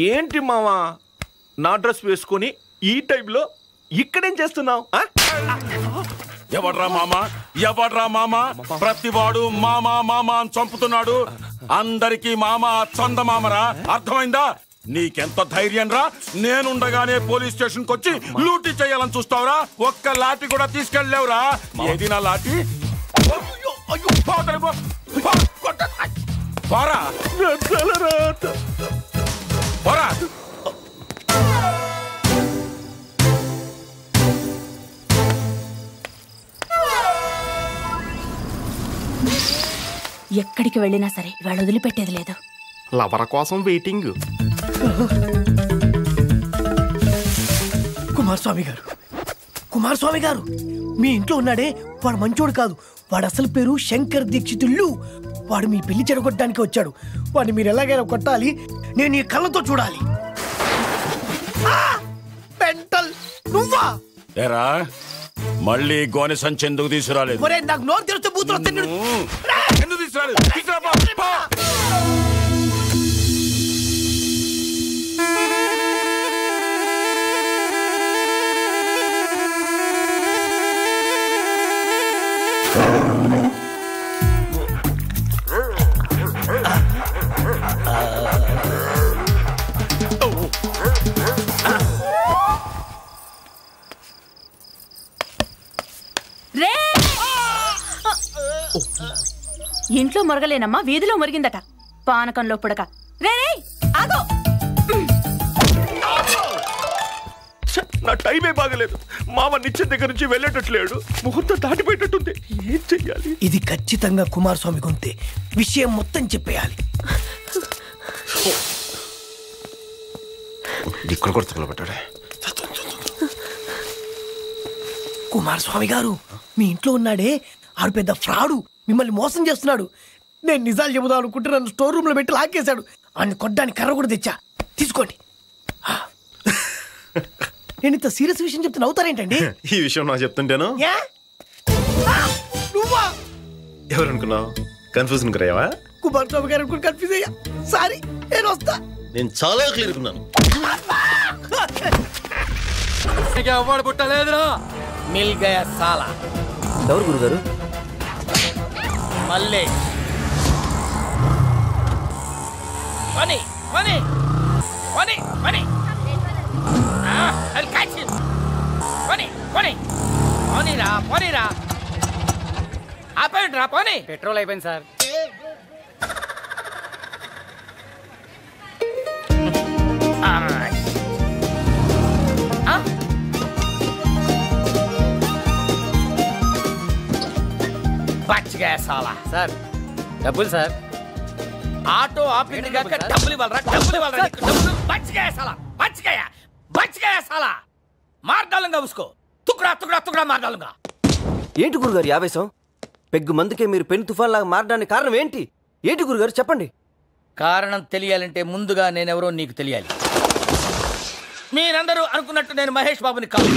ఏంటి మావా నా డ్రెస్ వేసుకొని ఈ టైంలో ఇక్కడేం చేస్తున్నావు? ఎవడ్రా మామ ప్రతివాడు మామా మామా అని చంపుతున్నాడు. అందరికీ మామ చందమామరా, అర్థమైందా? నీకెంత ధైర్యం రా? నేనుండగానే పోలీస్ స్టేషన్ కొచ్చి లూటీ చేయాలని చూస్తావురా? ఒక్క లాఠీ కూడా తీసుకెళ్ళలేవురా. ఏది నా లాఠీ? పోరా పోరా. ఎక్కడికి వెళ్ళినా సరే వాళ్ళు వదిలిపెట్టేది లేదు. లవర కోసం వెయిటింగ్. కుమారస్వామి గారు మీ ఇంట్లో ఉన్నాడే వాడు మంచోడు కాదు. వాడు అసలు పేరు శంకర్ దీక్షితుల్లు. వాడు మీ పెళ్లి చెడగొట్టడానికి వచ్చాడు. వాడిని మీరు ఎలాగైనా కొట్టాలి. నేను ఈ కళ్ళతో చూడాలి. నువ్వా? ఏరా మళ్ళీ గోనె సంచి ఎందుకు తీసుకురాలేదు? నాకు నోరు తెరిస్తే బూతులు ఎందుకు తీసుకురాలేదు? ఇంట్లో మొరగలేనమ్మా, వీధిలో మొరిగిందట. పానకంలో పుడక. రే ఆగో. నా టైమే బాగలేదు. మామ నిత్యం దగ్గర నుంచి వెళ్ళేటట్లేడు. ముహూర్తం దాటిపోయేటట్టుంది. ఏం చెయ్యాలి? ఇది ఖచ్చితంగా కుమారస్వామి గొంతే. విషయం మొత్తం చెప్పేయాలి. ఇక్కడ కూడా తగలబెట్టాడే. కుమారస్వామి గారు మీ ఇంట్లో ఉన్నాడే ఆడు పెద్ద ఫ్రాడు. మిమ్మల్ని మోసం చేస్తున్నాడు. నేను నిజాలు చెబుదాం అనుకుంటే నన్ను స్టోర్ రూమ్ లో పెట్టి లాక్కేశాడు. ఆయన కొట్టడానికి కర్ర కూడా తెచ్చా, తీసుకోండి. నేను ఇంత సీరియస్ విషయం చెప్తే నవ్వుతారేంటండి? ఈ విషయం నాకు చెప్తుంటేను నువ్వా ఎవరు అనుకున్నావు? కన్ఫ్యూజన్ కరయ్యావా? కుమారస్వామి గారు అనుకుని కన్ఫ్యూజ్ అయ్యా. సారీ, నేను వస్తా. నేను చాలా క్లియర్ ఉన్నాను. ఎవడు పుట్టలేదురా. మిల్ గయా సాలా. ఎవరు గురుగారు? మళ్ళీ పని పని పని పని పని పని పోనీరా పోనీరా. ఆపేయండి రా. పోనీ. పెట్రోల్ అయిపోయింది సార్. సాలా సార్ డబ్బులు సార్. ఆటో ఆపింది కాక డబ్బులు ఇవ్వాలరా. డబ్బులు ఇవ్వాలరా. డబ్బులు బచ్చిగాయ సాలా. బచ్చిగాయ సాలా. మార్దాలంగా ఉసుకో. తుక్రా తుక్రా తుక్రా మార్దాలంగా. ఏంటి గురుగారు ఆవేశం? పెగ్గు మందుకే మీరు పెను తుఫాన్ లాగా మారడానికి కారణం ఏంటి? ఏంటి గురుగారు చెప్పండి. కారణం తెలియాలంటే ముందుగా నేనెవరో నీకు తెలియాలి. మీరందరూ అనుకున్నట్టు నేను మహేష్ బాబుని కాదు.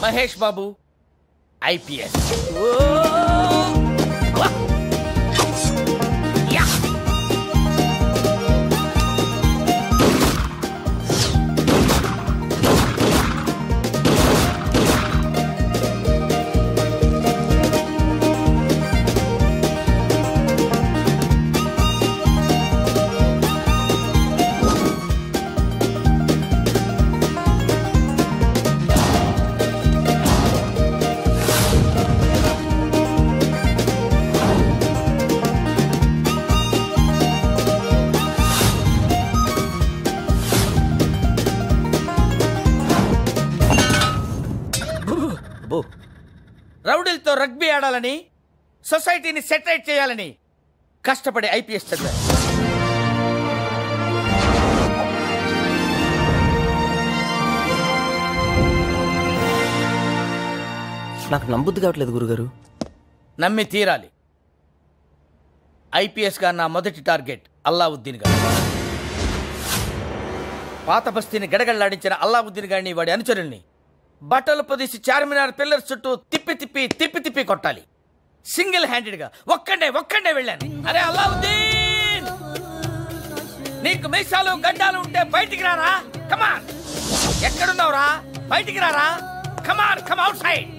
మహేష్ బాబు ఐపీఎస్. రౌడీలతో రగ్బీ ఆడాలని, సొసైటీని సెటరేట్ చేయాలని కష్టపడి ఐపీఎస్ చదివారు. నాకు నమ్మబుద్ధి కావట్లేదు గురుగారు. నమ్మి తీరాలి. ఐపీఎస్ గా నా మొదటి టార్గెట్ అల్లావుద్దీన్ గారు. పాత బస్తీని గడగడలాడించిన అల్లావుద్దీన్ గారిని వాడి అనుచరుల్ని బట్టలు పొదిసి చార్మినార్ పిల్లర్స్ చుట్టూ తిప్పి తిప్పి తిప్పి తిప్పి కొట్టాలి. సింగిల్ హ్యాండెడ్ గా ఒక్కడే వెళ్ళాను. అరే అల్లావుద్దీన్, నీకు మీసాలు గడ్డాలు ఉంటే బయటికి రారా. కమాన్, ఎక్కడున్నావురా? బయటికి రారా. కమాన్, కమ్ అవుట్ సైడ్.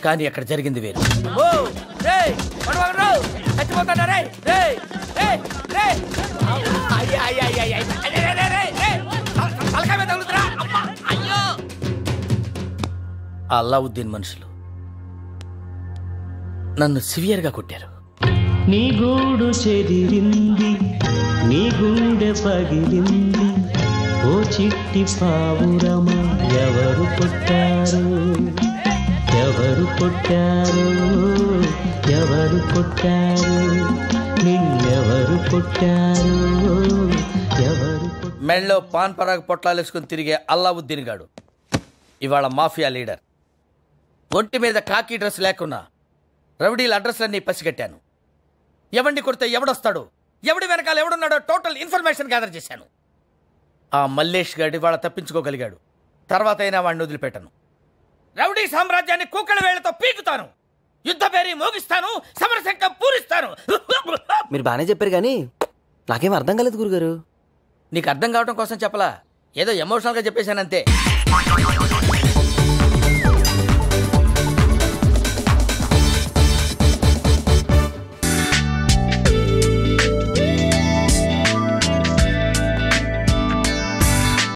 కానీ అక్కడ జరిగింది వేరు. ఓ రేయ్ పడవరా, చచ్చిపోతాడా రే. రేయ్ రేయ్ రేయ్, అయ్య అయ్య అయ్య అయ్య, రే రే రే రే, తలకాయ మీద తగులుతురా. అమ్మా అయ్యో. అల్లావుద్దీన్ మనుషులు నన్ను సివియర్ గా కొట్టారు. నీ గూడు చెదిరింది, నీ గుండె పగిలింది, ఓ చిట్టి పావురమ ఎవరు కొట్టారు, ఎవరు కొట్టారు, ఎవరు కొట్టారు, నిన్నెవరు కొట్టారు, ఎవరు. మెళ్ళో పాన్ పరాగ్ పొట్లాలు వేసుకుని తిరిగే అల్లావుద్దీన్ గాడు ఇవాళ మాఫియా లీడర్. ఒంటి మీద కాకి డ్రెస్ లేకున్నా రౌడీల అడ్రస్లన్నీ పసిగట్టాను. ఎవడిని కొడితే ఎవడొస్తాడు, ఎవడి వెనకాల ఎవడున్నాడో టోటల్ ఇన్ఫర్మేషన్ గ్యాదర్ చేశాను. ఆ మల్లేష్ గాడి వాళ్ళ తప్పించుకోగలిగాడు. తర్వాత అయినా వాడిని వదిలిపెట్టను. రౌడీ సామ్రాజ్యాన్ని కుక్కల వేళ్లతో పీకుతాను. యుద్ధ పేరి మోగిస్తాను, సమరశంఖం పూరిస్తాను. మీరు బాగానే చెప్పారు కానీ నాకేం అర్థం కాలేదు గురుగారు. నీకు అర్థం కావడం కోసం చెప్పలా, ఏదో ఎమోషనల్గా చెప్పేశానంతే.